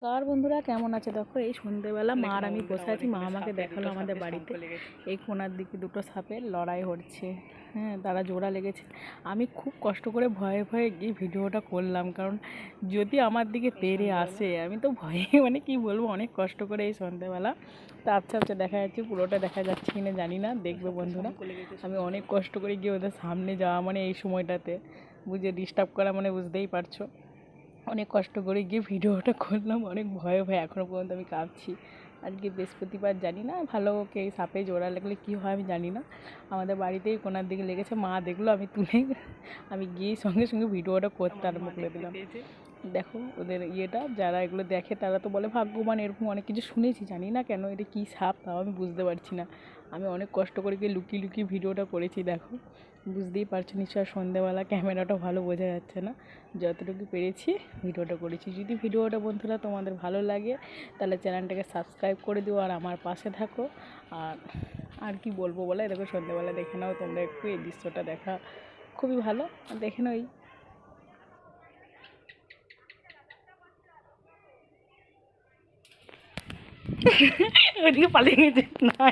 কার বন্ধুরা কেমন আছে? দেখো এই সন্ধ্যেবেলা মা আর আমি বসে আছি। মা আমাকে দেখালো আমাদের বাড়িতে এই কোণার দিকে দুটো সাপের লড়াই হচ্ছে। হ্যাঁ, তারা জোড়া লেগেছে। আমি খুব কষ্ট করে ভয়ে ভয়ে গিয়ে ভিডিওটা করলাম, কারণ যদি আমার দিকে তেড়ে আসে আমি তো ভয়ে মানে কি বলবো, অনেক কষ্ট করে এই সন্ধ্যেবেলা তা আবছা আবছা দেখা যাচ্ছে, পুরোটা দেখা যাচ্ছে কিনা জানি না, দেখবে বন্ধুরা। আমি অনেক কষ্ট করে গিয়ে ওদের সামনে যাওয়া মানে এই সময়টাতে বুঝে ডিস্টার্ব করা মানে বুঝতেই পারছো, অনেক কষ্ট করে গিয়ে ভিডিওটা করলাম, অনেক ভয়ে ভয়ে এখনও পর্যন্ত আমি কাঁপছি। আজকে বৃহস্পতিবার, জানি না ভালো কে সাপে জোড়া লাগলে কী হয় আমি জানি না। আমাদের বাড়িতেই কোনার দিকে লেগেছে, মা দেখলো, আমি তুলে আমি গিয়ে সঙ্গে সঙ্গে ভিডিওটা করতে আরম্ভ করে দিলাম। দেখো ওদের ইয়েটা, যারা এগুলো দেখে তারা তো বলে ভাগ্যবান, এরকম অনেক কিছু শুনেছি, জানি না কেন এটা কী সাপ তাও আমি বুঝতে পারছি না। আমি অনেক কষ্ট করে গিয়ে লুকিয়ে লুকিয়ে ভিডিওটা করেছি। দেখো বুঝতেই পারছো নিশ্চয়, সন্ধ্যেবেলা ক্যামেরাটা ভালো বোঝা যাচ্ছে না, যতটুকু পেরেছি ভিডিওটা করেছি। যদি ভিডিওটা বন্ধুরা তোমাদের ভালো লাগে তাহলে চ্যানেলটাকে সাবস্ক্রাইব করে দিও আর আমার পাশে থাকো। আর কি বলবো বলে, দেখো সন্ধ্যেবেলা দেখে নাও তোমরা একটু, এই দৃশ্যটা দেখা খুবই ভালো, দেখে নাও। ওইদিকে পালিয়ে গেছে না।